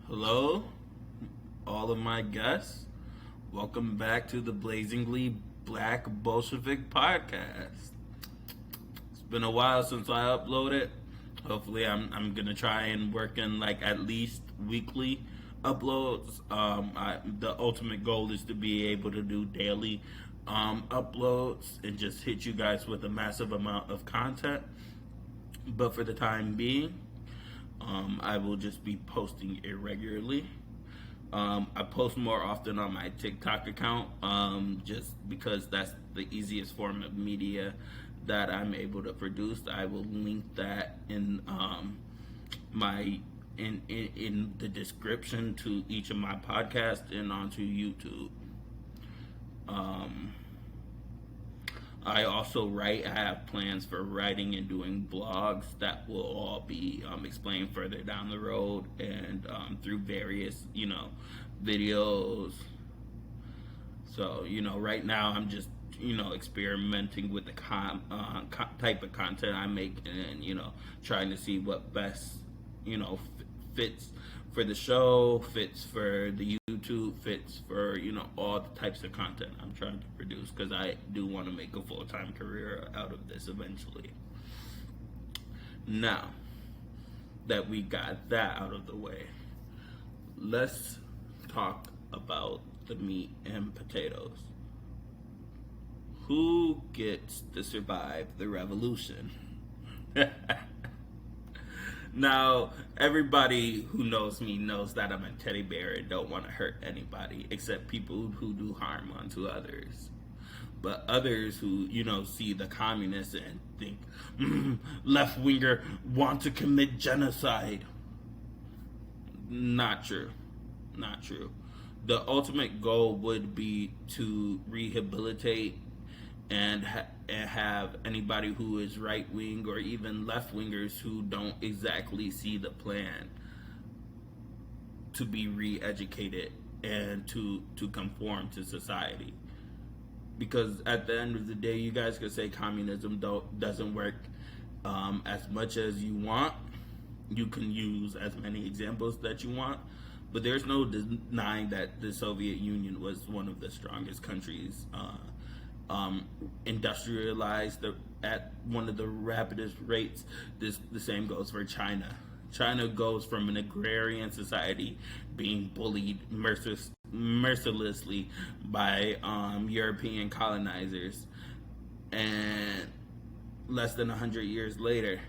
Hello, all of my guests. Welcome back to the Blazingly Black Bolshevik podcast. It's been a while since I uploaded. Hopefully, I'm gonna try and work in like at least weekly uploads. The ultimate goal is to be able to do daily uploads and just hit you guys with a massive amount of content. But for the time being, I will just be posting irregularly. I post more often on my TikTok account, just because that's the easiest form of media that I'm able to produce. I will link that in my in the description to each of my podcasts and onto YouTube. Um, I also write. I have plans for writing and doing blogs that will all be explained further down the road and through various, videos. So, right now I'm just, experimenting with the type of content I make and, trying to see what best, fits for the show, fits for the YouTube, fits for, all the types of content I'm trying to produce because I do want to make a full-time career out of this eventually. Now that we got that out of the way, let's talk about the meat and potatoes. Who gets to survive the revolution? Now, everybody who knows me knows that I'm a teddy bear and don't want to hurt anybody except people who do harm onto others. But others who, see the communists and think, left winger want to commit genocide. Not true. Not true. The ultimate goal would be to rehabilitate and have anybody who is right wing or even left wingers who don't exactly see the plan to be re-educated and to conform to society. Because at the end of the day, you guys could say communism doesn't work as much as you want. You can use as many examples that you want, but there's no denying that the Soviet Union was one of the strongest countries, industrialized at one of the rapidest rates. The same goes for China. China goes from an agrarian society being bullied mercilessly by European colonizers, and less than 100 years later,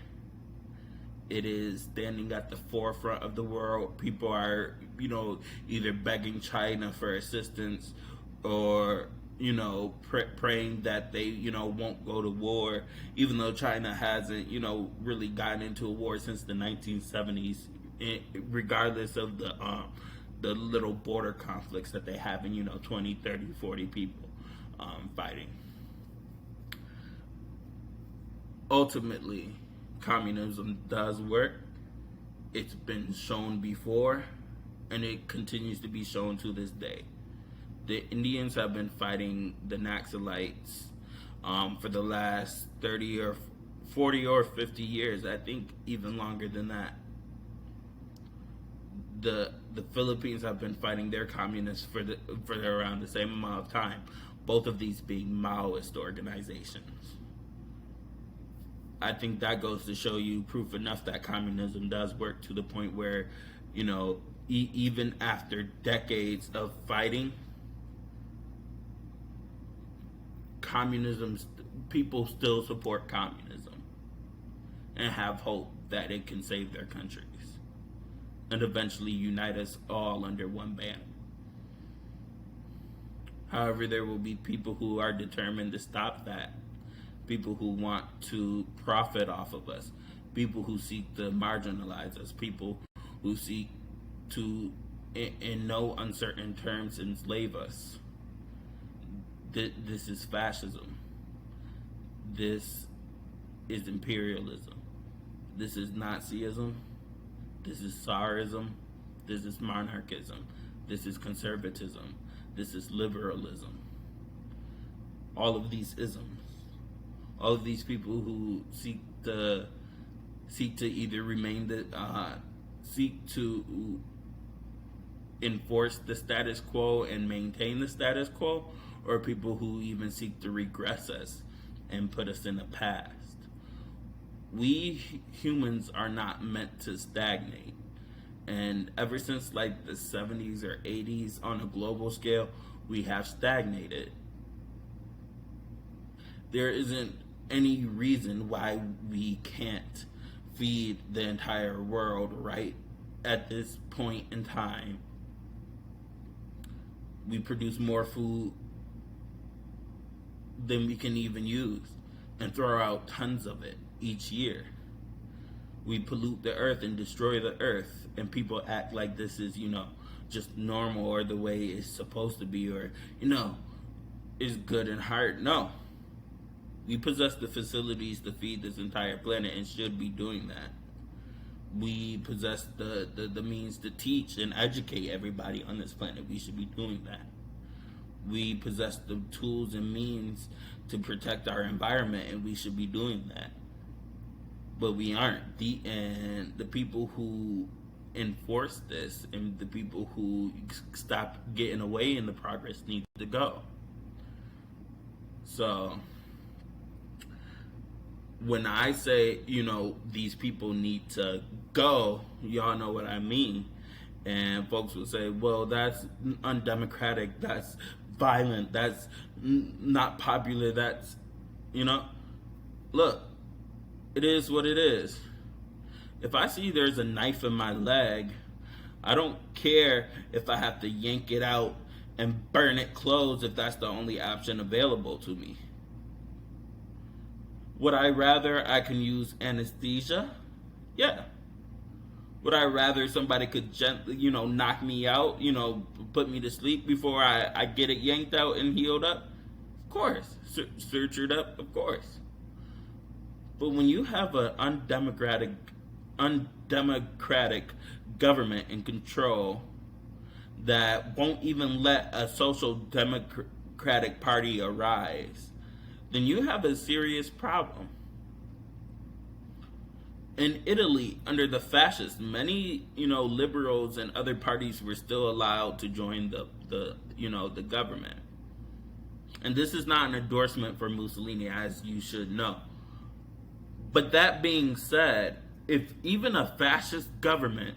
it is standing at the forefront of the world. People are, either begging China for assistance or, praying that they, won't go to war, even though China hasn't, really gotten into a war since the 1970s, regardless of the little border conflicts that they have in, 20, 30, 40 people fighting. Ultimately, communism does work. It's been shown before, and it continues to be shown to this day. The Indians have been fighting the Naxalites for the last 30 or 40 or 50 years. I think even longer than that. The Philippines have been fighting their communists for around the same amount of time. Both of these being Maoist organizations. I think that goes to show you proof enough that communism does work to the point where, even after decades of fighting, people still support communism and have hope that it can save their countries and eventually unite us all under one banner. However, there will be people who are determined to stop that. People who want to profit off of us, people who seek to marginalize us, people who seek to, in no uncertain terms, enslave us. This is fascism. This is imperialism. This is Nazism. This is Tsarism. This is monarchism. This is conservatism. This is liberalism. All of these isms. All of these people who seek to either seek to enforce the status quo and maintain the status quo, or people who even seek to regress us and put us in the past. We humans are not meant to stagnate. And ever since like the 70s or 80s on a global scale, we have stagnated. There isn't any reason why we can't feed the entire world right at this point in time. We produce more food than we can even use and throw out tons of it each year. We pollute the earth and destroy the earth, and people act like this is, just normal or the way it's supposed to be, or, is good and hard. No. We possess the facilities to feed this entire planet and should be doing that. We possess the means to teach and educate everybody on this planet. We should be doing that. We possess the tools and means to protect our environment, and we should be doing that. But we aren't. And the people who enforce this and the people who stop getting away in the progress need to go. So when I say, these people need to go, y'all know what I mean. And folks will say, well, that's undemocratic, that's violent, that's not popular, that's, look, it is what it is. If I see there's a knife in my leg, I don't care if I have to yank it out and burn it closed if that's the only option available to me. Would I rather I can use anesthesia? Yeah. Would I rather somebody could gently, knock me out, put me to sleep before I get it yanked out and healed up? Of course. Sutured up? Of course. But when you have an undemocratic government in control that won't even let a social democratic party arise, then you have a serious problem. In Italy, under the fascists, many, liberals and other parties were still allowed to join the government. And this is not an endorsement for Mussolini, as you should know. But that being said, if even a fascist government,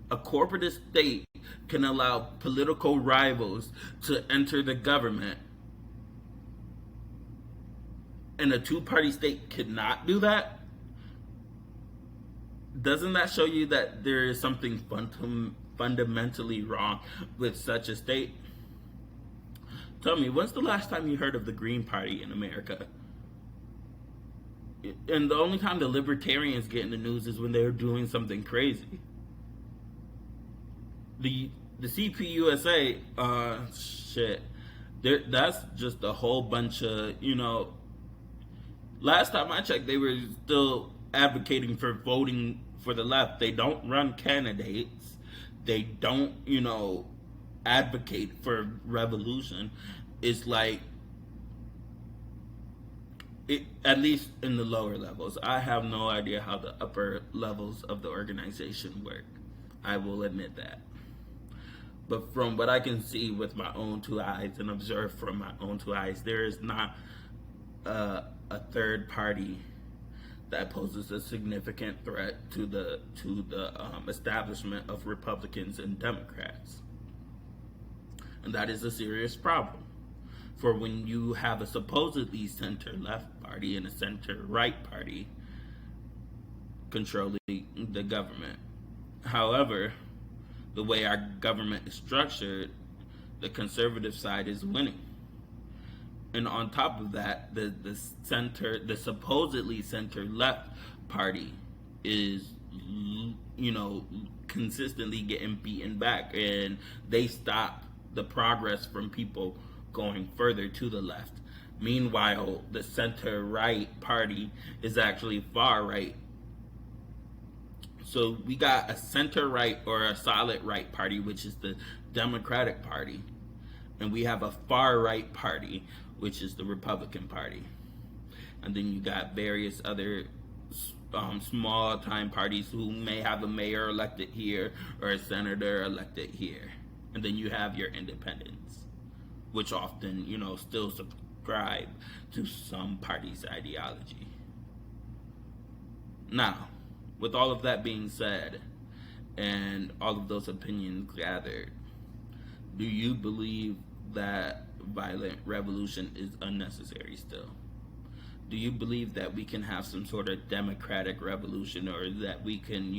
a corporatist state, can allow political rivals to enter the government, and a two-party state cannot do that, doesn't that show you that there is something fundamentally wrong with such a state? Tell me, when's the last time you heard of the Green Party in America? And the only time the libertarians get in the news is when they're doing something crazy. The CPUSA, shit, that's just a whole bunch of, last time I checked, they were still advocating for voting for the left. They don't run candidates. They don't, advocate for revolution. It's like, at least in the lower levels. I have no idea how the upper levels of the organization work. I will admit that. But from what I can see with my own two eyes and observe from my own two eyes, there is not a third party that poses a significant threat to the establishment of Republicans and Democrats. And that is a serious problem. For when you have a supposedly center-left party and a center-right party controlling the government. However, the way our government is structured, the conservative side is winning. And on top of that, the supposedly center-left party is, consistently getting beaten back, and they stop the progress from people going further to the left. Meanwhile, the center-right party is actually far-right. So we got a center-right or a solid right party, which is the Democratic Party. And we have a far-right party, which is the Republican Party. And then you got various other small-time parties who may have a mayor elected here or a senator elected here. And then you have your independents, which often, still subscribe to some party's ideology. Now, with all of that being said, and all of those opinions gathered, do you believe that violent revolution is unnecessary still? Do you believe that we can have some sort of democratic revolution, or that we can,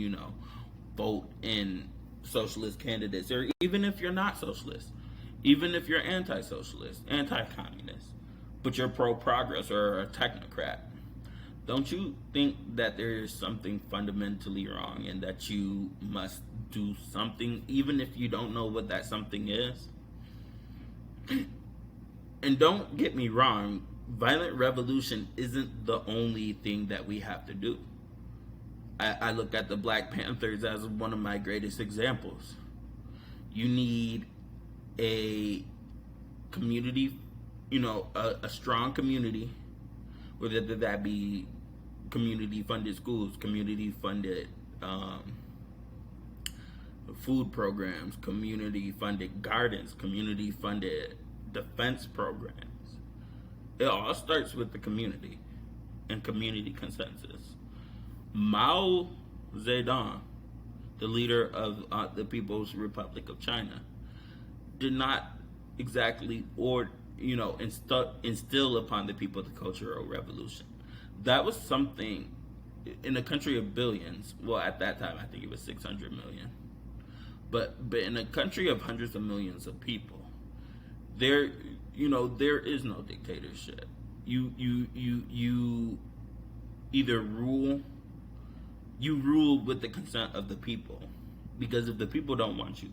vote in socialist candidates, or even if you're not socialist, even if you're anti-socialist, anti-communist, but you're pro-progress or a technocrat, don't you think that there is something fundamentally wrong and that you must do something, even if you don't know what that something is? And don't get me wrong, violent revolution isn't the only thing that we have to do. I look at the Black Panthers as one of my greatest examples. You need a community, a strong community, whether that be community funded schools, community funded food programs, community funded gardens, community funded defense programs. It all starts with the community and community consensus. Mao Zedong, the leader of the People's Republic of China, did not exactly instill upon the people the Cultural Revolution. That was something in a country of billions. Well, at that time, I think it was 600 million. But in a country of hundreds of millions of people, there is no dictatorship. You either rule with the consent of the people, because if the people don't want you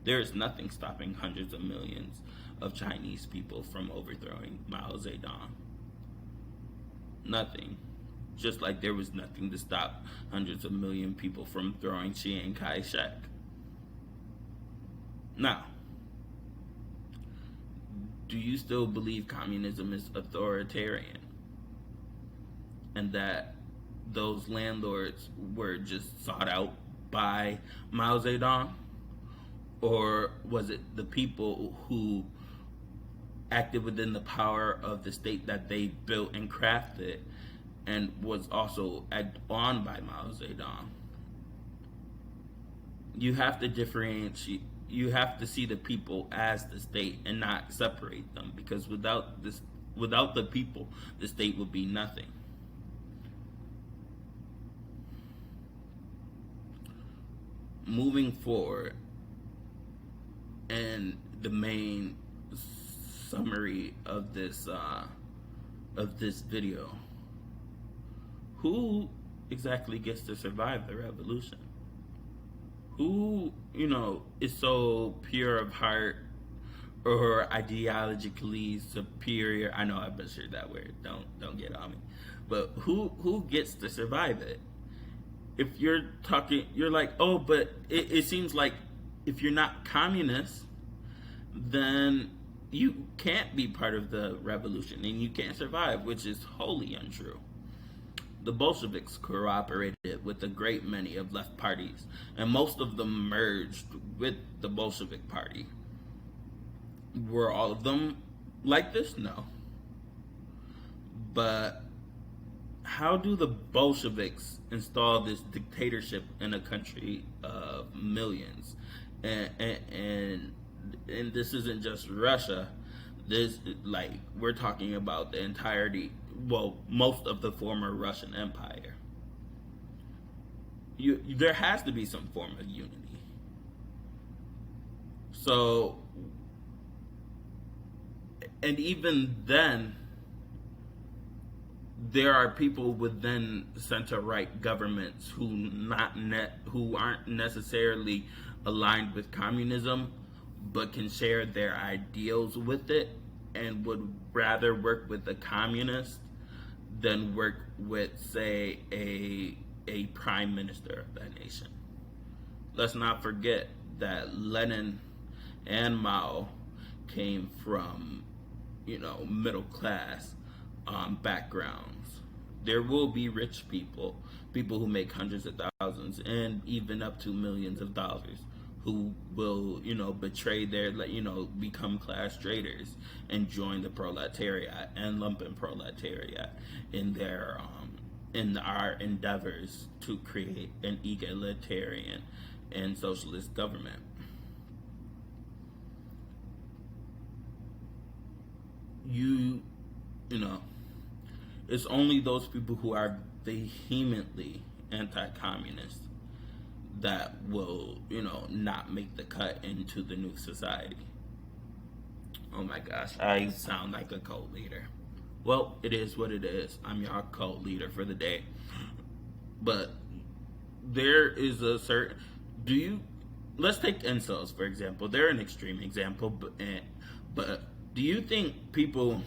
there is nothing stopping hundreds of millions of Chinese people from overthrowing Mao Zedong. Nothing. Just like there was nothing to stop hundreds of million people from throwing Chiang Kai-shek. Now, do you still believe communism is authoritarian and that those landlords were just sought out by Mao Zedong? Or was it the people who acted within the power of the state that they built and crafted and was also egged on by Mao Zedong? You have to differentiate. You have to see the people as the state and not separate them, because without the people, the state would be nothing. Moving forward, and the main summary of this video, who exactly gets to survive the revolution? Who, is so pure of heart or ideologically superior? I know I butchered that word. Don't get on me. But who gets to survive it? If you're talking, you're like, oh, but it seems like if you're not communist, then you can't be part of the revolution and you can't survive, which is wholly untrue. The Bolsheviks cooperated with a great many of left parties, and most of them merged with the Bolshevik party. Were all of them like this? No. But how do the Bolsheviks install this dictatorship in a country of millions? And this isn't just Russia. This, we're talking about the entirety, most of the former Russian Empire. There has to be some form of unity. So, and even then, there are people within center-right governments who aren't necessarily aligned with communism, but can share their ideals with it, and would rather work with a communist than work with, say, a prime minister of that nation. Let's not forget that Lenin and Mao came from, middle class backgrounds. There will be rich people who make hundreds of thousands and even up to millions of dollars, who will, betray their, become class traitors and join the proletariat and lumpen proletariat in their in our endeavors to create an egalitarian and socialist government. You, you know, it's only those people who are vehemently anti-communist that will, not make the cut into the new society. Oh my gosh, I sound like a cult leader. Well, it is what it is. I'm your cult leader for the day. But there is a certain. Do you. Let's take incels, for example. They're an extreme example, but do you think people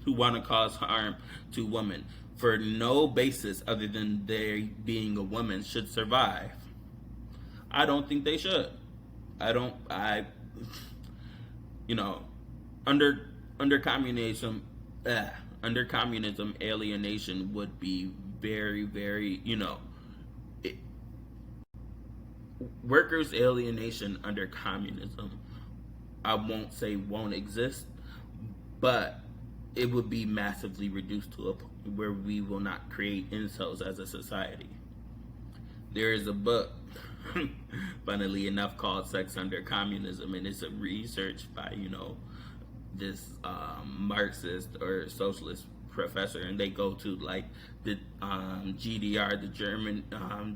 who want to cause harm to women for no basis other than their being a woman should survive? I don't think they should. I don't. You know, under under communism, under communism, alienation would be very, very. It, workers' alienation under communism. I won't say won't exist, but it would be massively reduced to a point where we will not create incels as a society. There is a book, funnily enough, called Sex Under Communism, and it's a research by, this Marxist or socialist professor, and they go to like the GDR, the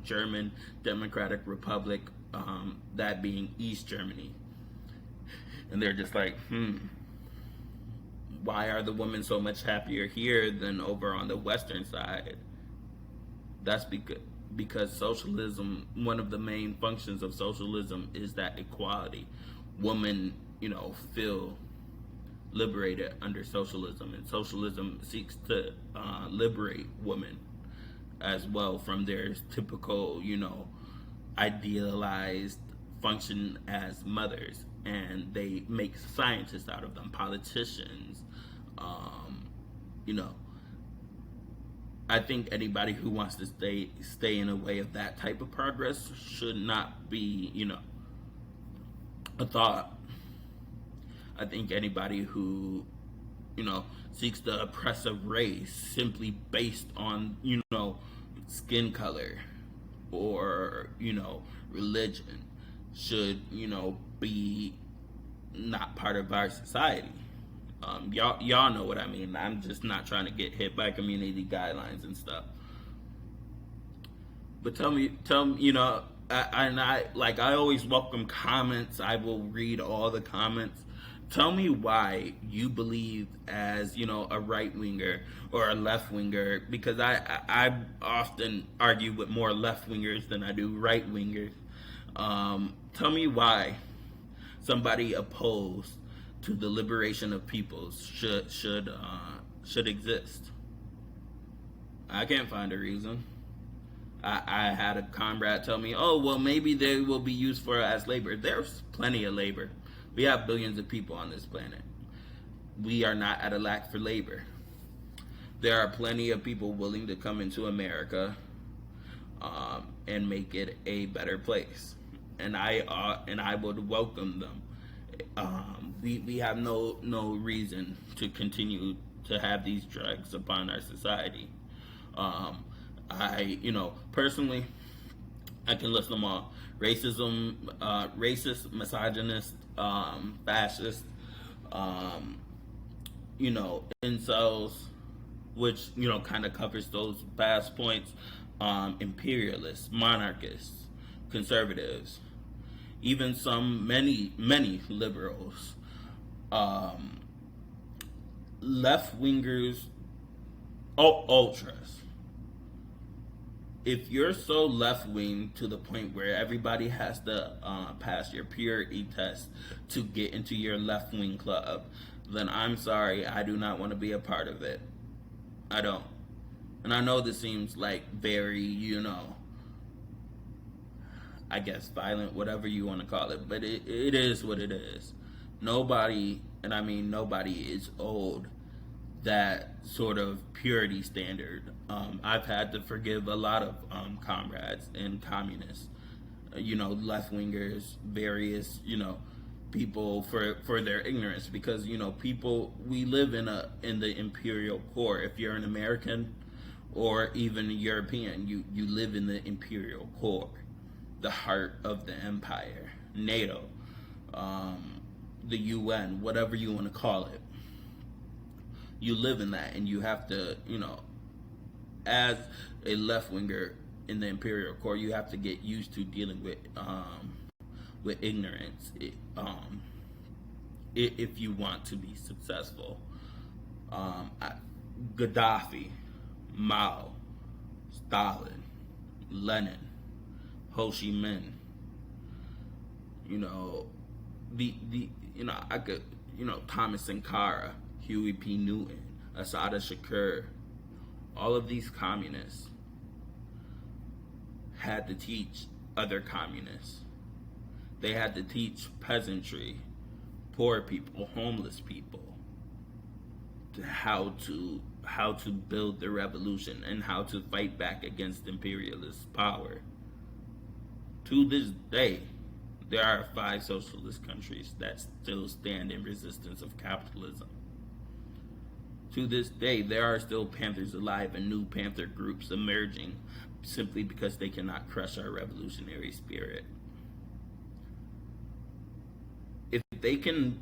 German Democratic Republic, that being East Germany, and they're just like, why are the women so much happier here than over on the Western side? That's because socialism, one of the main functions of socialism is that equality. Women, feel liberated under socialism, and socialism seeks to liberate women as well from their typical, idealized function as mothers, and they make scientists out of them, politicians. You know, I think anybody who wants to stay in a way of that type of progress should not be, a thought. I think anybody who, seeks to oppress a race simply based on, skin color or, religion should, be not part of our society. Y'all know what I mean. I'm just not trying to get hit by community guidelines and stuff. But tell me, I always welcome comments. I will read all the comments. Tell me why you believe as, a right winger or a left winger, because I often argue with more left wingers than I do right wingers. Tell me why somebody opposed to the liberation of peoples should exist. I can't find a reason. I had a comrade tell me, oh, well, maybe they will be used for as labor. There's plenty of labor. We have billions of people on this planet. We are not at a lack for labor. There are plenty of people willing to come into America and make it a better place, and I would welcome them. We have no reason to continue to have these drugs upon our society. Personally, I can list them all: racism, racist, misogynist, fascist, incels, which kind of covers those past points, imperialists, monarchists, conservatives, even many liberals, left wingers, ultras. If you're so left wing to the point where everybody has to pass your purity test to get into your left wing club, then I'm sorry, I do not want to be a part of it. I don't. And I know this seems like very, I guess violent, whatever you want to call it, but it is what it is. Nobody, and I mean nobody, is owed that sort of purity standard. I've had to forgive a lot of comrades and communists left wingers, various, people for their ignorance, because people, we live in the imperial core. If you're an American or even a European, you live in the imperial core, the heart of the empire. NATO, the UN, whatever you want to call it, you live in that, and you have to, as a left winger in the imperial core, you have to get used to dealing with ignorance, if you want to be successful. Gaddafi, Mao, Stalin, Lenin, Ho Chi Minh, you know, I could, Thomas Sankara, Huey P. Newton, Assata Shakur, all of these communists had to teach other communists. They had to teach peasantry, poor people, homeless people, how to build the revolution and how to fight back against imperialist power. To this day, there are 5 socialist countries that still stand in resistance of capitalism. To this day, there are still Panthers alive and new Panther groups emerging simply because they cannot crush our revolutionary spirit. If they can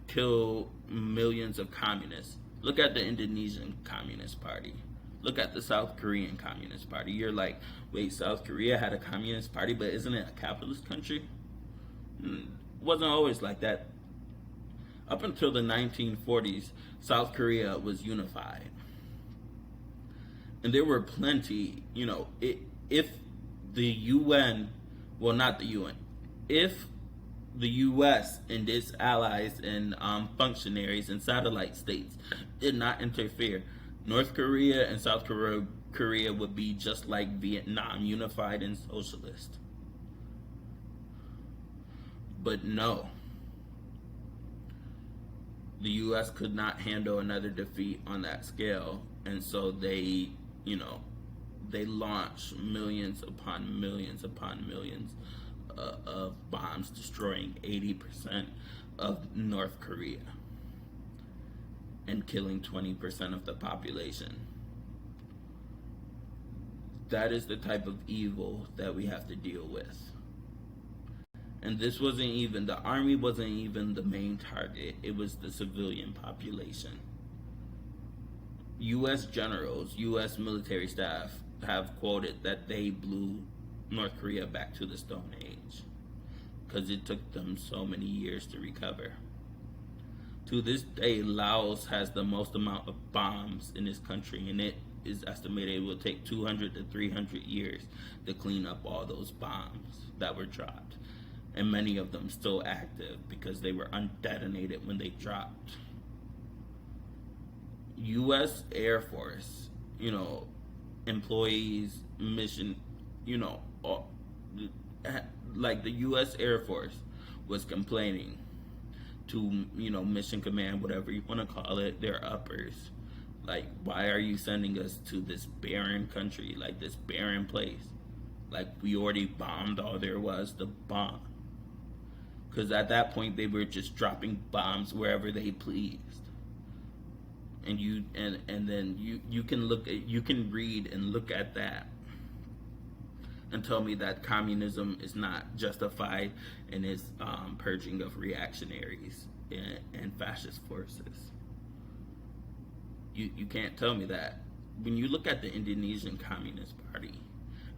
kill millions of communists, look at the Indonesian Communist Party. Look at the South Korean Communist Party. You're like, wait, South Korea had a communist party, but isn't it a capitalist country? It wasn't always like that. Up until the 1940s, South Korea was unified. And there were plenty, if the UN, well, not the UN, if the U.S. and its allies and functionaries and satellite states did not interfere, North Korea and South Korea would be just like Vietnam, unified and socialist. But no, the U.S. could not handle another defeat on that scale, and so they launched millions upon millions upon millions of bombs, destroying 80% of North Korea and killing 20% of the population. That is the type of evil that we have to deal with. And this wasn't even, the army wasn't even the main target, it was the civilian population. U.S. generals, U.S. military staff have quoted that they blew North Korea back to the Stone Age because it took them so many years to recover. To this day, Laos has the most amount of bombs in this country, and it is estimated it will take 200 to 300 years to clean up all those bombs that were dropped. And many of them still active because they were undetonated when they dropped. U.S. Air Force, employees, mission, like the U.S. Air Force was complaining to, Mission Command, whatever you want to call it, their uppers. Like, why are you sending us to this barren country, like this barren place? Like, we already bombed all there was to bomb. Because at that point, they were just dropping bombs wherever they pleased. And then you can read and look at that and tell me that communism is not justified in its purging of reactionaries and fascist forces. You can't tell me that. When you look at the Indonesian Communist Party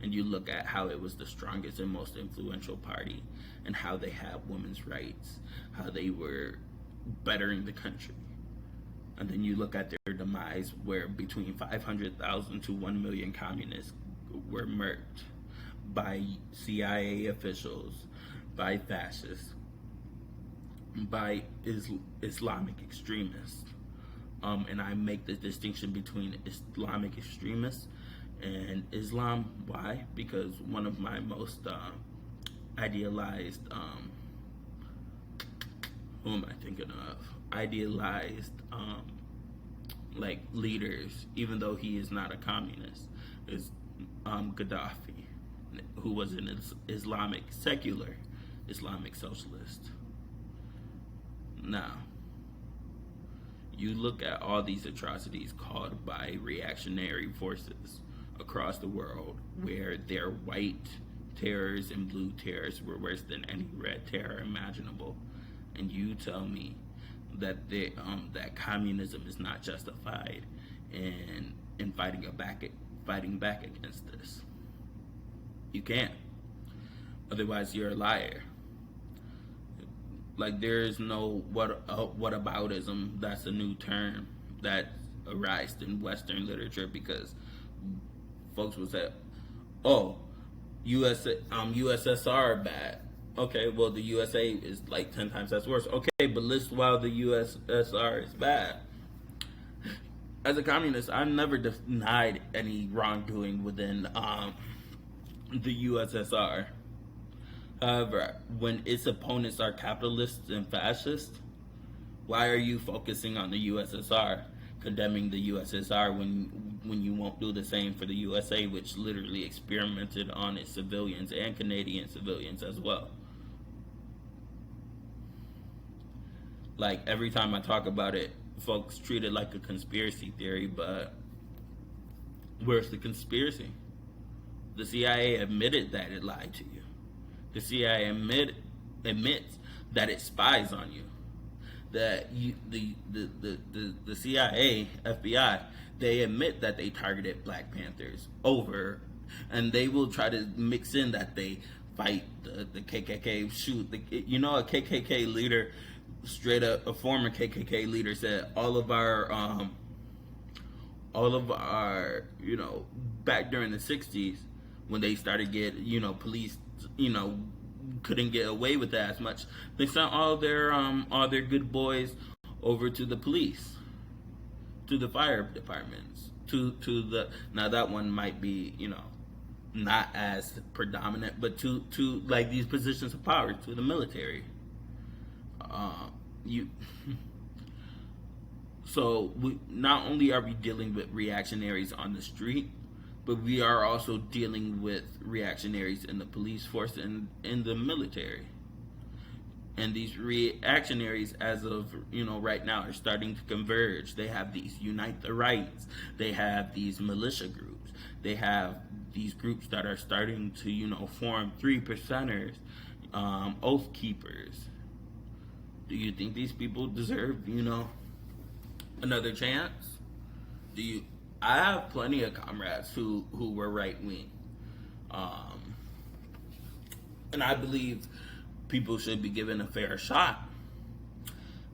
and you look at how it was the strongest and most influential party and how they had women's rights, how they were bettering the country, and then you look at their demise where between 500,000 to 1 million communists were murked by CIA officials, by fascists, by Islamic extremists. And I make the distinction between Islamic extremists and Islam. Why? Because one of my most idealized, who am I thinking of? Idealized, leaders, even though he is not a communist, is Gaddafi. who was an Islamic secular Islamic socialist. Now, you look at all these atrocities caused by reactionary forces across the world, where their white terrors and blue terrors were worse than any red terror imaginable, and you tell me that that communism is not justified in fighting back against this. You can't. Otherwise, you're a liar. Like, there is no whataboutism. That's a new term that arose in Western literature, because folks will say, "Oh, USSR bad." Okay, well, the USA is like 10 times that's worse. Okay, but list why the USSR is bad. As a communist, I've never denied any wrongdoing within the USSR. However, when its opponents are capitalists and fascists, why are you focusing on the USSR, condemning the USSR when you won't do the same for the USA, which literally experimented on its civilians and Canadian civilians as well? Like, every time I talk about it, folks treat it like a conspiracy theory, but where's the conspiracy? The CIA admitted that it lied to you. The CIA admits that it spies on you. That the CIA, FBI, they admit that they targeted Black Panthers over, and they will try to mix in that they fight the KKK, shoot a KKK leader, straight up, a former KKK leader said all of our back during the 60s, when they started police couldn't get away with that as much, they sent all their good boys over to the police, to the fire departments, to the, now that one might be not as predominant, but to like these positions of power, to the military. So not only are we dealing with reactionaries on the street, but we are also dealing with reactionaries in the police force and in the military. And these reactionaries, as of right now, are starting to converge. They have these Unite the Rights. They have these militia groups. They have these groups that are starting to form 3%ers, Oath Keepers. Do you think these people deserve another chance? I have plenty of comrades who were right wing, and I believe people should be given a fair shot.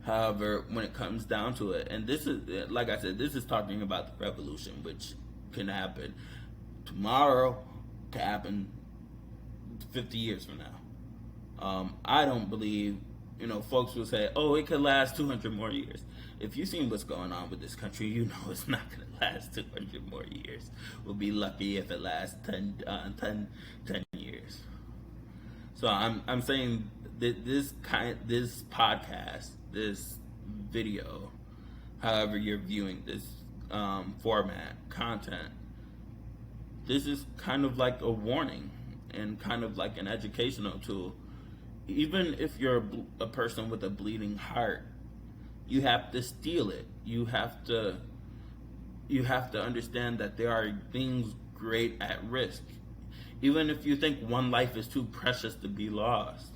However, when it comes down to it, and this is, like I said, this is talking about the revolution, which can happen tomorrow, can happen 50 years from now. I don't believe, folks will say, "Oh, it could last 200 more years." If you've seen what's going on with this country, it's not going to last 200 more years. We'll be lucky if it lasts 10 years. So I'm saying that this podcast, this video, however you're viewing this format, content, this is kind of like a warning and kind of like an educational tool. Even if you're a person with a bleeding heart, you have to steal it. You have to understand that there are things great at risk. Even if you think one life is too precious to be lost,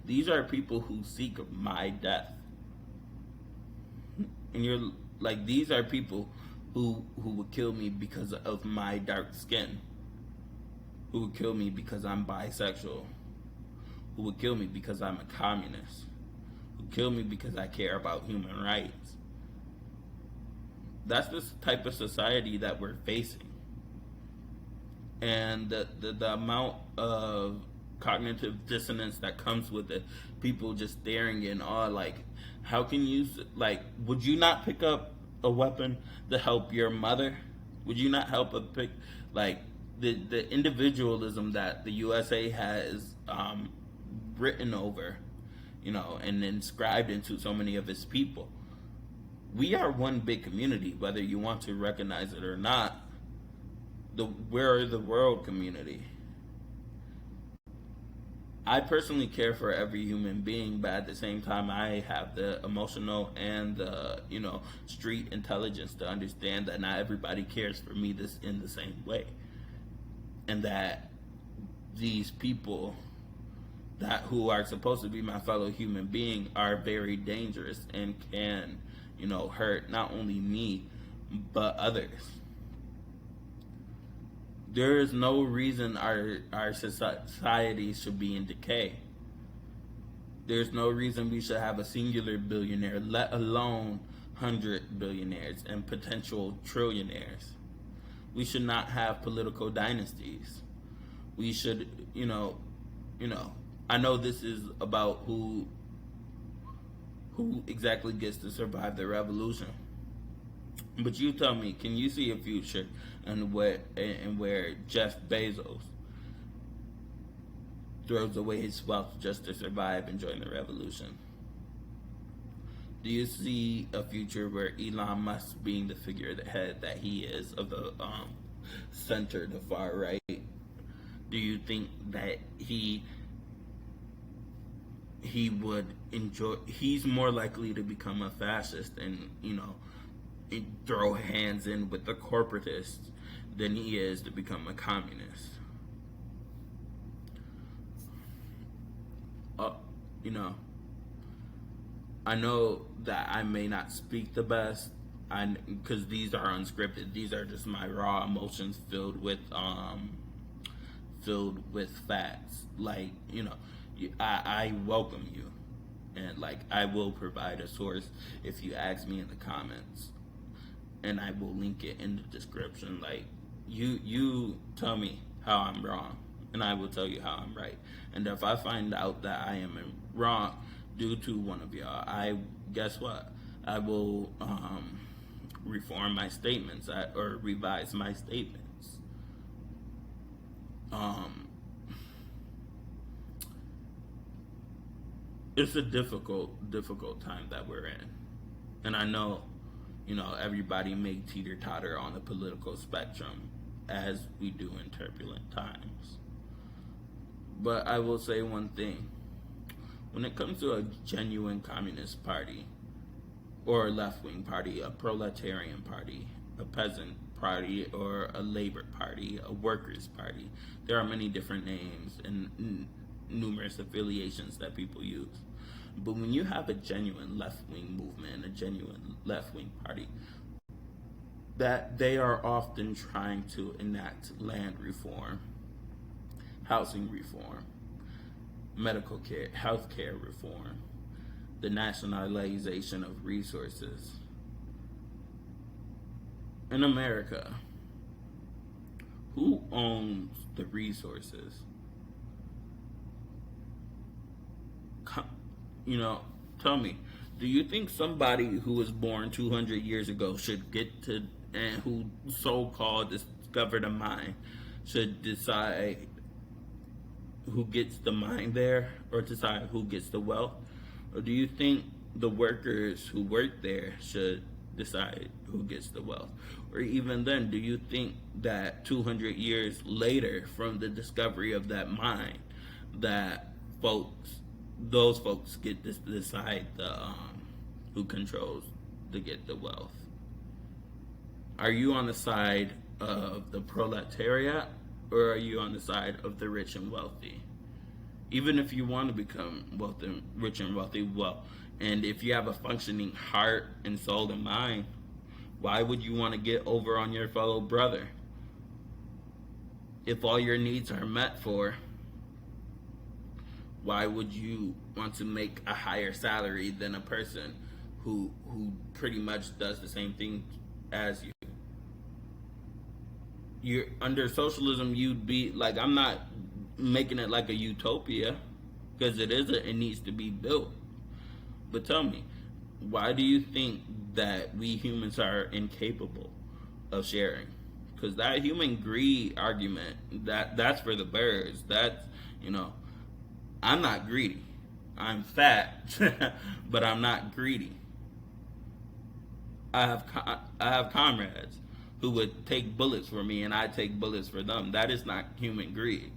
these are people who seek my death. And you're like, these are people who would kill me because of my dark skin, who would kill me because I'm bisexual, who would kill me because I'm a communist, who kill me because I care about human rights. That's the type of society that we're facing. And the amount of cognitive dissonance that comes with it, people just staring in awe, like, how can you, like, would you not pick up a weapon to help your mother? Would you not help pick, like, the individualism that the USA has written over, and inscribed into so many of its people? We are one big community, whether you want to recognize it or not. We're the world community. I personally care for every human being, but at the same time, I have the emotional and the street intelligence to understand that not everybody cares for me this in the same way, and that these people that who are supposed to be my fellow human being are very dangerous and can hurt not only me but others. There is no reason our society should be in decay. There's no reason we should have a singular billionaire, let alone 100 billionaires and potential trillionaires. We should not have political dynasties. We should, I know this is about who exactly gets to survive the revolution. But you tell me, can you see a future where Jeff Bezos throws away his wealth just to survive and join the revolution? Do you see a future where Elon Musk, being the figurehead that he is of the center, the far right, do you think that he would enjoy? He's more likely to become a fascist and throw hands in with the corporatists than he is to become a communist. You know, I know that I may not speak the best, because these are unscripted. These are just my raw emotions filled with facts. Like, I welcome you, and like I will provide a source if you ask me in the comments, and I will link it in the description. Like, you tell me how I'm wrong, and I will tell you how I'm right. And if I find out that I am wrong due to one of y'all, guess what? I will reform my statements or revise my statements. It's a difficult time that we're in, and I know, everybody may teeter totter on the political spectrum, as we do in turbulent times. But I will say one thing: when it comes to a genuine communist party, or a left-wing party, a proletarian party, a peasant party, or a labor party, a workers' party, there are many different names and numerous affiliations that people use. But when you have a genuine left-wing movement, a genuine left-wing party, that they are often trying to enact land reform, housing reform, medical care, healthcare reform, the nationalization of resources. In America, who owns the resources? Tell me, do you think somebody who was born 200 years ago should get to, and who so-called discovered a mine, should decide who gets the mine there, or decide who gets the wealth? Or do you think the workers who work there should decide who gets the wealth? Or even then, do you think that 200 years later from the discovery of that mine, that those folks get to decide who controls to get the wealth? Are you on the side of the proletariat, or are you on the side of the rich and wealthy? Even if you want to become rich and wealthy, and if you have a functioning heart and soul and mind, why would you want to get over on your fellow brother? If all your needs are met for, why would you want to make a higher salary than a person who pretty much does the same thing as you? You're under socialism. You'd be like, I'm not making it like a utopia, because it needs to be built. But tell me, why do you think that we humans are incapable of sharing? Because that human greed argument, that's for the birds. That's, I'm not greedy. I'm fat, but I'm not greedy. I have comrades who would take bullets for me, and I take bullets for them. That is not human greed.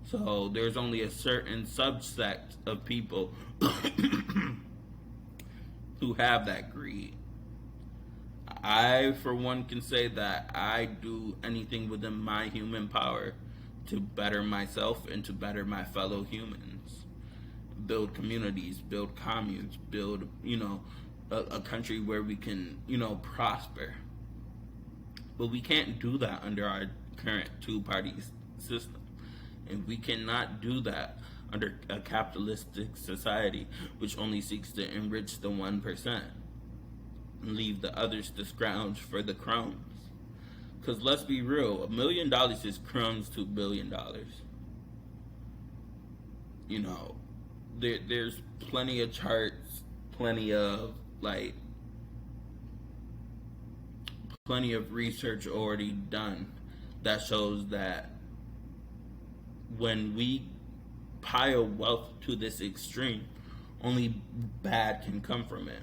So there's only a certain subsect of people who have that greed. I, for one, can say that I do anything within my human power to better myself and to better my fellow humans. Build communities, build communes, build, a country where we can, prosper. But we can't do that under our current two-party system. And we cannot do that under a capitalistic society which only seeks to enrich the 1% and leave the others to scrounge for the crumbs. Because let's be real, $1 million is crumbs to $1 billion. There's plenty of charts, plenty of research already done that shows that when we pile wealth to this extreme, only bad can come from it.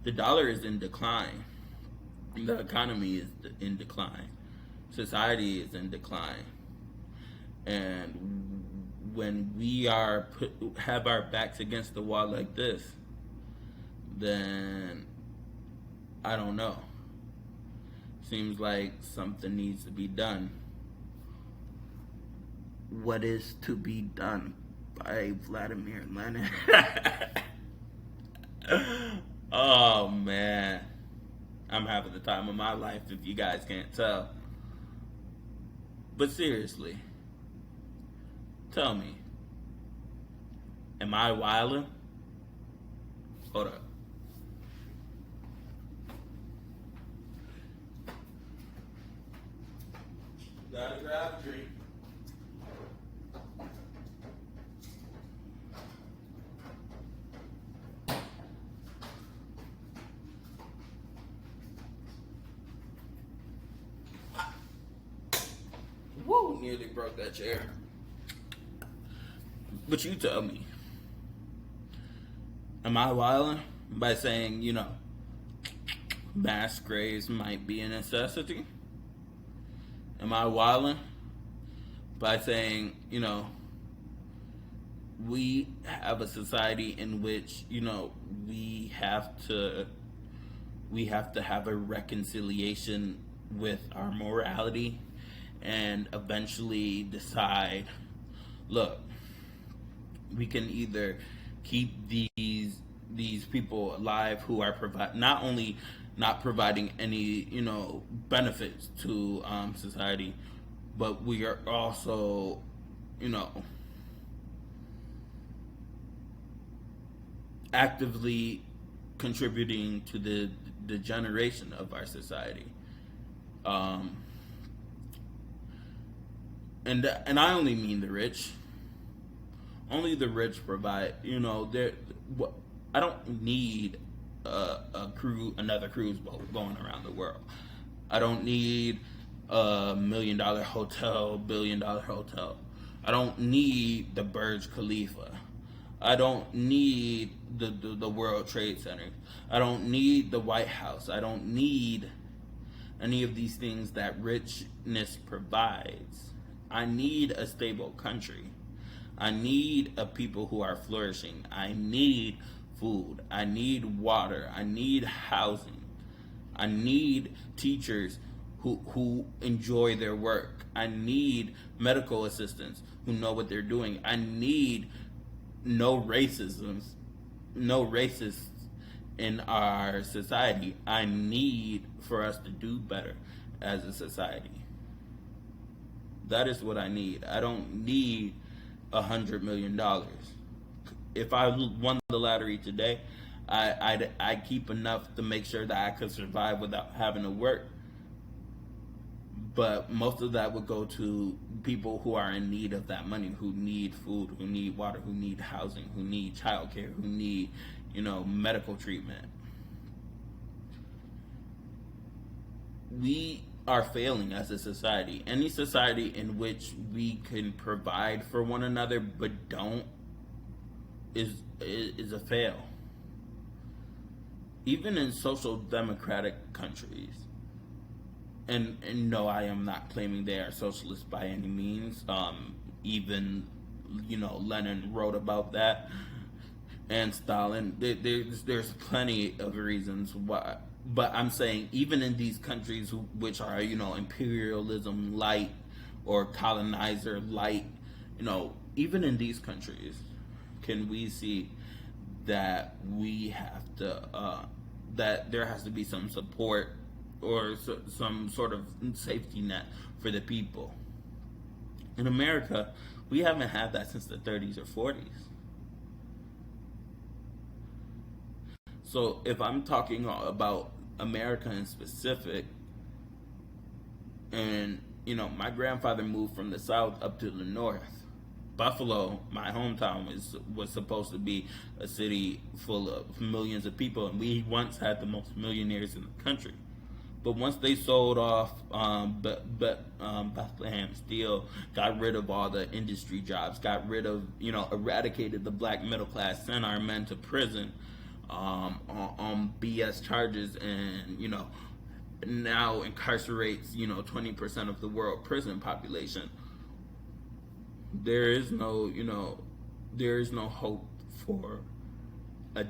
The dollar is in decline. The economy is in decline. Society is in decline. And when we have our backs against the wall like this, then I don't know. Seems like something needs to be done. What is to be done by Vladimir Lenin? Oh man, I'm having the time of my life if you guys can't tell. But seriously, tell me, am I wildin'? Hold up. Gotta grab a drink. Woo! Nearly broke that chair. But you tell me, am I wilding by saying, mass graves might be a necessity? Am I wilding by saying, we have a society in which, we have to have a reconciliation with our morality and eventually decide, look, we can either keep these people alive who are not only not providing any benefits to society, but we are also actively contributing to the degeneration of our society. And I only mean the rich. Only the rich provide. I don't need another cruise boat going around the world. I don't need a $1 million hotel, $1 billion hotel. I don't need the Burj Khalifa. I don't need the World Trade Center. I don't need the White House. I don't need any of these things that richness provides. I need a stable country. I need a people who are flourishing. I need food. I need water. I need housing. I need teachers who enjoy their work. I need medical assistants who know what they're doing. I need no racists in our society. I need for us to do better as a society. That is what I need. I don't need $100 million. If I won the lottery today, I'd keep enough to make sure that I could survive without having to work. But most of that would go to people who are in need of that money, who need food, who need water, who need housing, who need childcare, who need, medical treatment. We are failing as a society. Any society in which we can provide for one another but don't is a fail. Even in social democratic countries, and no, I am not claiming they are socialist by any means. even, Lenin wrote about that, and Stalin. There's plenty of reasons why. But I'm saying even in these countries which are, imperialism light or colonizer light, even in these countries, can we see that we have to that there has to be some support or some sort of safety net for the people. In America, we haven't had that since the 30s or 40s. So if I'm talking about America in specific, and my grandfather moved from the south up to the north. Buffalo, my hometown, was supposed to be a city full of millions of people, and we once had the most millionaires in the country. But once they sold off Bethlehem Steel, got rid of all the industry jobs, got rid of, eradicated the black middle class, sent our men to prison on BS charges, and, now incarcerates, 20% of the world prison population. There is no, there is no hope for a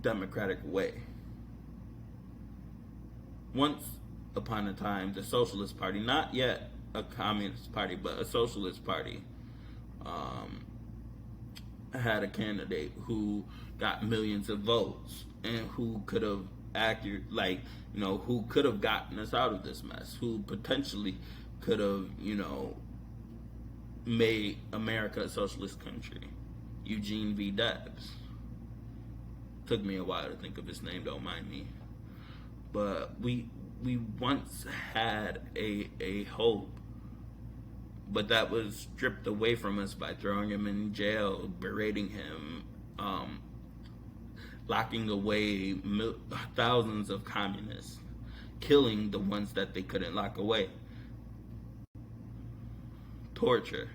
democratic way. Once upon a time, the Socialist Party, not yet a communist party, but a socialist party, had a candidate who got millions of votes and who could have who could have gotten us out of this mess, who potentially could have, made America a socialist country. Eugene V. Debs. Took me a while to think of his name, don't mind me. But we once had a hope, but that was stripped away from us by throwing him in jail, berating him, locking away thousands of communists, killing the ones that they couldn't lock away, torture,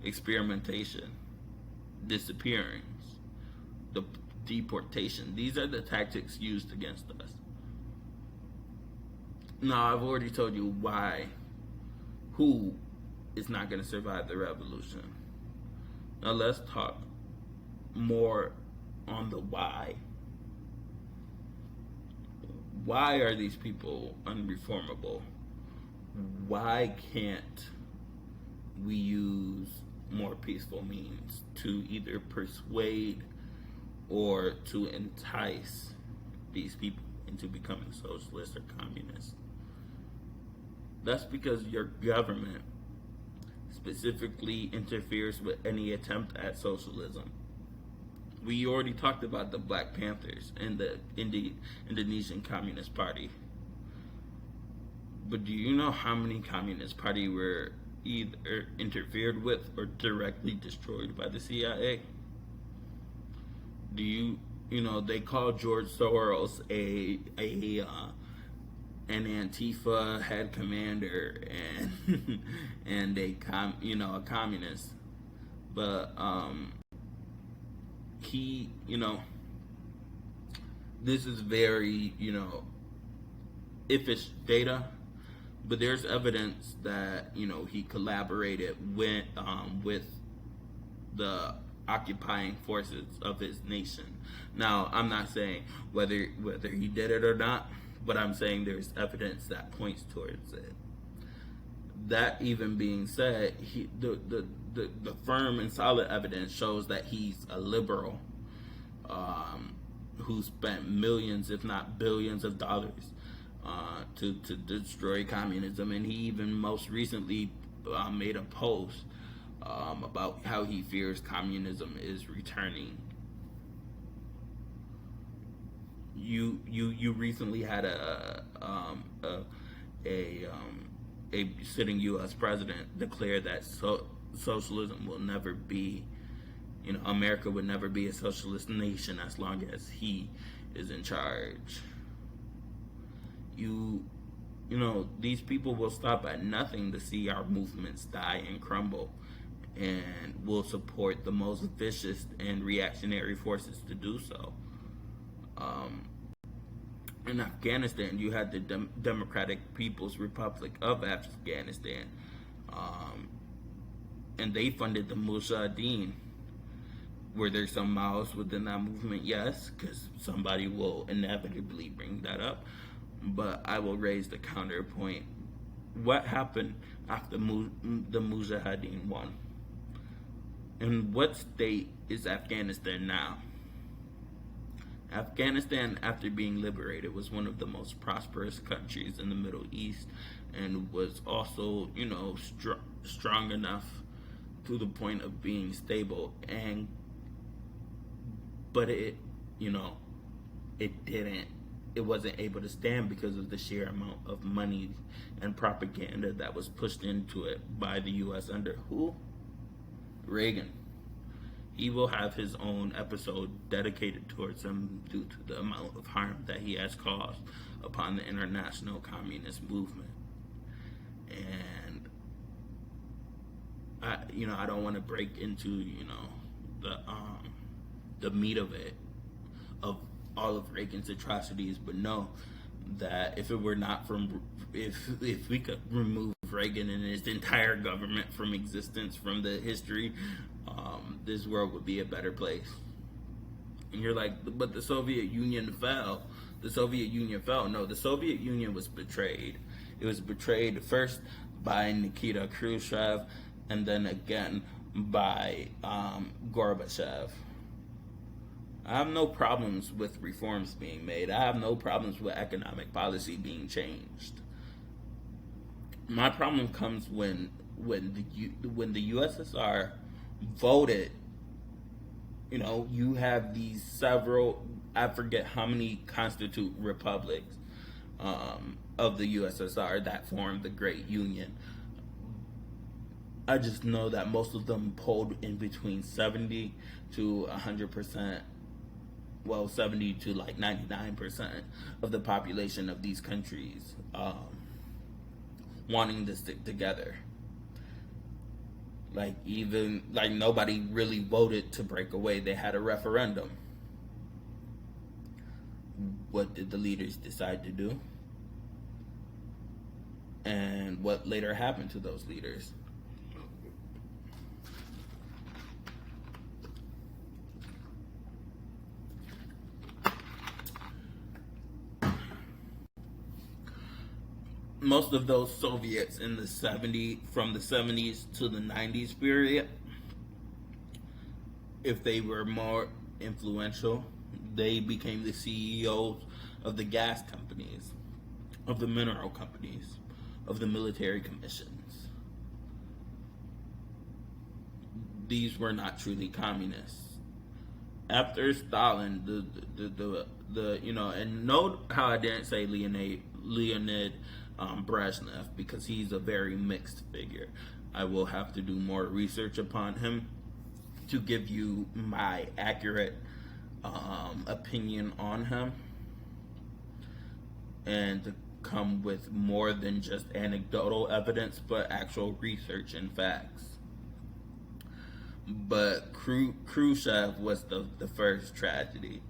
experimentation, disappearance, the deportation. These are the tactics used against us. Now, I've already told you who is not going to survive the revolution. Now let's talk more on the why. Why are these people unreformable? Why can't we use more peaceful means to either persuade or to entice these people into becoming socialist or communist? That's because your government specifically interferes with any attempt at socialism. We already talked about the Black Panthers and the Indonesian Communist Party. But do you know how many Communist Party were either interfered with or directly destroyed by the CIA? Do they call George Soros an Antifa head commander and and a communist, but he this is very iffish data, but there's evidence that he collaborated with the occupying forces of his nation. Now, I'm not saying whether he did it or not, but I'm saying there's evidence that points towards it. That even being said, the firm and solid evidence shows that he's a liberal who spent millions, if not billions, of dollars to destroy communism. And he even most recently made a post about how he fears communism is returning. You recently had a sitting U.S. president declare that socialism will never be, America would never be a socialist nation as long as he is in charge. These people will stop at nothing to see our movements die and crumble, and will support the most vicious and reactionary forces to do so. In Afghanistan, you had the Democratic People's Republic of Afghanistan, and they funded the Mujahideen. Were there some mouths within that movement? Yes, because somebody will inevitably bring that up. But I will raise the counterpoint. What happened after the Mujahideen won? And what state is Afghanistan now? Afghanistan, after being liberated, was one of the most prosperous countries in the Middle East, and was also, strong enough to the point of being stable. But it wasn't able to stand because of the sheer amount of money and propaganda that was pushed into it by the U.S. under who? Reagan. He will have his own episode dedicated towards him due to the amount of harm that he has caused upon the international communist movement. And I don't want to break into the meat of it, of all of Reagan's atrocities, but know that if we could remove Reagan and his entire government from existence, from the history, this world would be a better place. And you're like, but the Soviet Union fell. The Soviet Union fell. No, the Soviet Union was betrayed. It was betrayed first by Nikita Khrushchev, and then again by Gorbachev. I have no problems with reforms being made. I have no problems with economic policy being changed. My problem comes when the USSR voted. You have these several, I forget how many constitute republics of the USSR that formed the Great Union. I just know that most of them polled in between 70 to 100%. Well, 70 to like 99% of the population of these countries wanting to stick together. Even nobody really voted to break away. They had a referendum. What did the leaders decide to do? And what later happened to those leaders? Most of those Soviets from the 70s to the 90s period, if they were more influential, they became the CEOs of the gas companies, of the mineral companies, of the military commissions. These were not truly communists. After Stalin, and note how I didn't say Leonid Brezhnev, because he's a very mixed figure. I will have to do more research upon him to give you my accurate opinion on him, and to come with more than just anecdotal evidence, but actual research and facts. But Khrushchev was the first tragedy,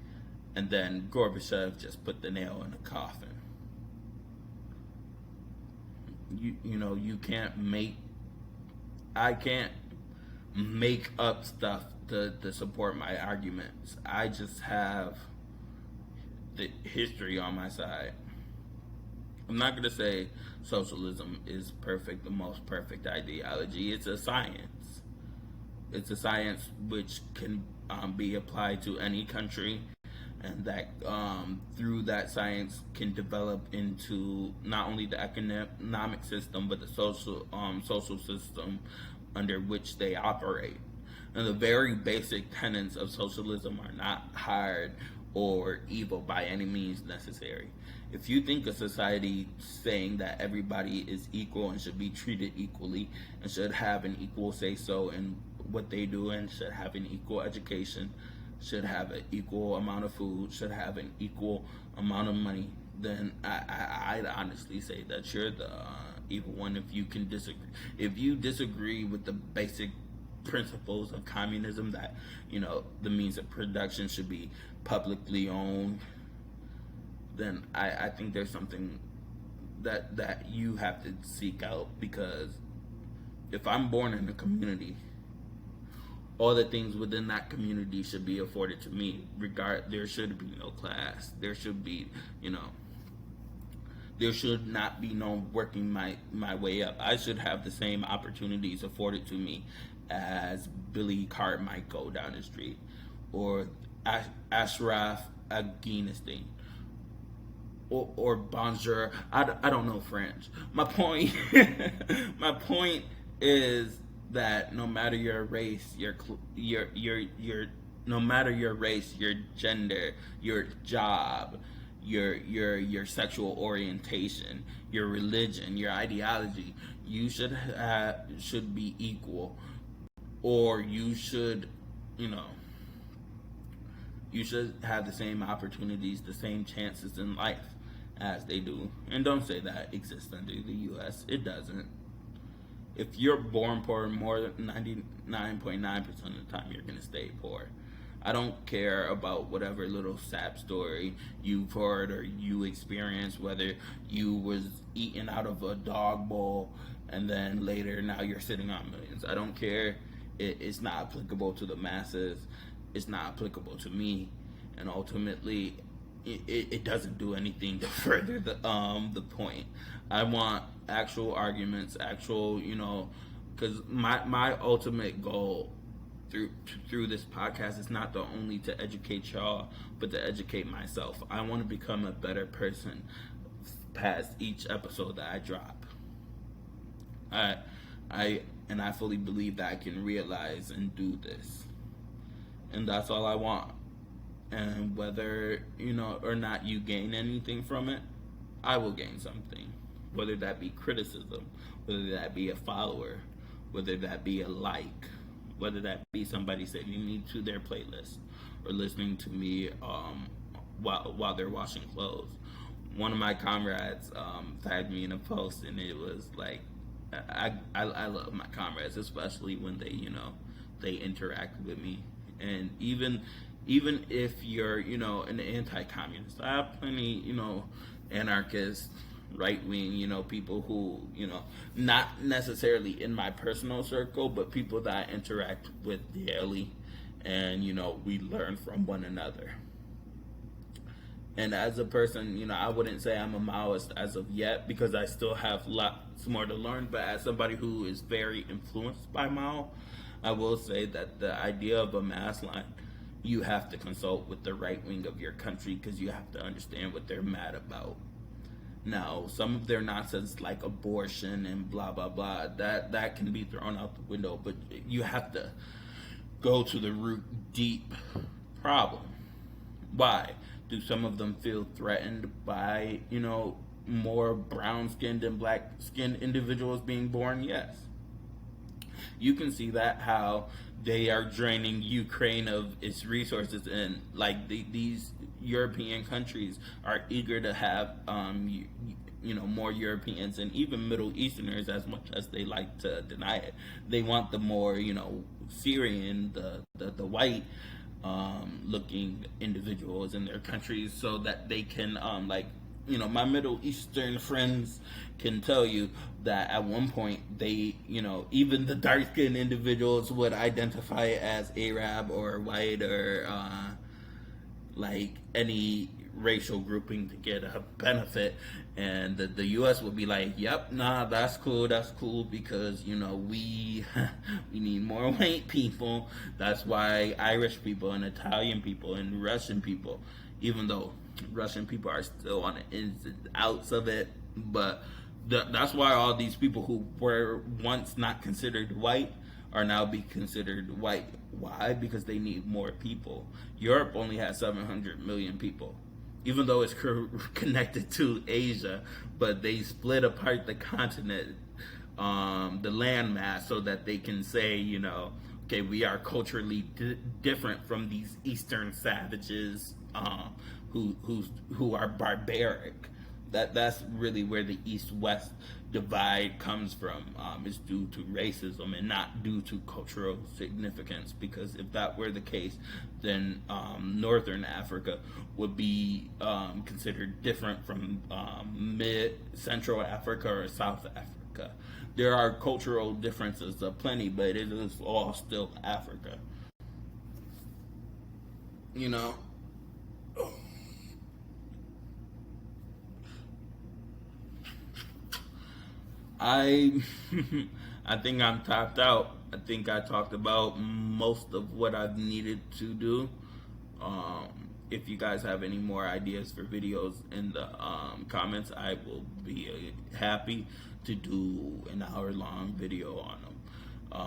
and then Gorbachev just put the nail in the coffin. I can't make up stuff to support my arguments. I just have the history on my side. I'm not going to say socialism is perfect, the most perfect ideology. It's a science. It's a science which can be applied to any country, and that through that science can develop into not only the economic system but the social system under which they operate. And the very basic tenets of socialism are not hard or evil by any means necessary. If you think a society saying that everybody is equal and should be treated equally and should have an equal say-so in what they do and should have an equal education, should have an equal amount of food, should have an equal amount of money, then I'd honestly say that you're the evil one. If you disagree with the basic principles of communism, that the means of production should be publicly owned, then I think there's something that you have to seek out, because if I'm born in a community, all the things within that community should be afforded to me. There should be no class. There should be, you know, there should not be no working my way up. I should have the same opportunities afforded to me as Billy Carmichael down the street, or Ashraf Afghanistan, or Bonjour. I don't know French. My point, my point is that no matter your race, your no matter your race, your gender, your job, your sexual orientation, your religion, your ideology, you should be equal, or you should, you know, you should have the same opportunities, the same chances in life as they do. And don't say that exists under the U.S. It doesn't. If you're born poor, more than 99.9% of the time, you're gonna stay poor. I don't care about whatever little sap story you've heard or you experienced, whether you was eating out of a dog bowl and then later now you're sitting on millions. I don't care. It's not applicable to the masses. It's not applicable to me, and ultimately, it doesn't do anything to further the point. I want actual arguments, actual, you know, because my ultimate goal through this podcast is not only to educate y'all, but to educate myself. I want to become a better person past each episode that I drop. I fully believe that I can realize and do this, and that's all I want. And whether, you know, or not you gain anything from it, I will gain something. Whether that be criticism, whether that be a follower, whether that be a like, whether that be somebody sending me to their playlist or listening to me while they're washing clothes. One of my comrades tagged me in a post, and it was like, I love my comrades, especially when they, you know, they interact with me. And even if you're, you know, an anti-communist, I have plenty, you know, anarchists, right wing, you know, people who, you know, not necessarily in my personal circle, but people that I interact with daily, and, you know, we learn from one another. And as a person, you know, I wouldn't say I'm a Maoist as of yet, because I still have lots more to learn. But as somebody who is very influenced by Mao, I will say that the idea of a mass line, you have to consult with the right wing of your country, because you have to understand what they're mad about. Now, some of their nonsense, like abortion and blah blah blah, that can be thrown out the window, but you have to go to the root deep problem. Why do some of them feel threatened by, you know, more brown-skinned and black-skinned individuals being born? Yes. You can see that how they are draining Ukraine of its resources, and like these European countries are eager to have you know, more Europeans and even Middle Easterners, as much as they like to deny it. They want the more, you know, Syrian, the white looking individuals in their countries, so that they can like, you know, my Middle Eastern friends can tell you that at one point they, you know, even the dark-skinned individuals would identify as Arab or white or like any racial grouping to get a benefit, and the U.S. would be like, yep, nah, that's cool, because, you know, we need more white people. That's why Irish people and Italian people and Russian people, even though Russian people are still on the ins and outs of it, but that's why all these people who were once not considered white are now be considered white. Why? Because they need more people. Europe only has 700 million people, even though it's connected to Asia, but they split apart the continent, the landmass, so that they can say, you know, okay, we are culturally different from these Eastern savages who are barbaric. That's really where the East-West divide comes from. Is due to racism and not due to cultural significance. Because if that were the case, then Northern Africa would be considered different from Central Africa or South Africa. Africa. There are cultural differences aplenty, but it is all still Africa. You know, I I think I'm tapped out. I think I talked about most of what I've needed to do. Um, if you guys have any more ideas for videos in the comments, I will be happy to do an hour-long video on them.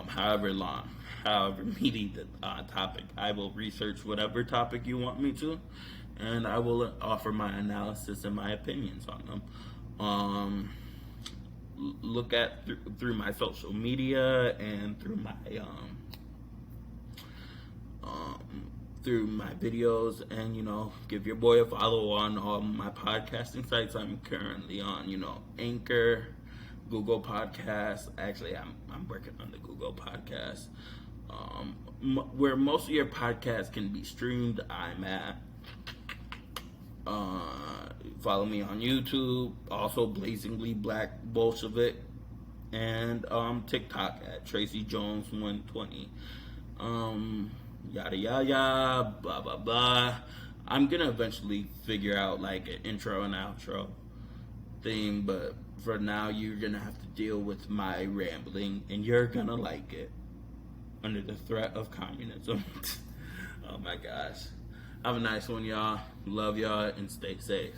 However long, however meaty the topic, I will research whatever topic you want me to, and I will offer my analysis and my opinions on them. Look at through my social media and through my videos, and give your boy a follow on all my podcasting sites. I'm currently on Anchor, Google Podcasts. Actually, I'm working on the Google Podcast, where most of your podcasts can be streamed. I'm at. Follow me on YouTube, also Blazingly Black Bolshevik, and TikTok at Tracy Jones 120. Yada yada yada, blah blah blah. I'm gonna eventually figure out like an intro and outro thing, but for now you're gonna have to deal with my rambling, and you're gonna like it under the threat of communism. Oh my gosh. Have a nice one, y'all. Love y'all and stay safe.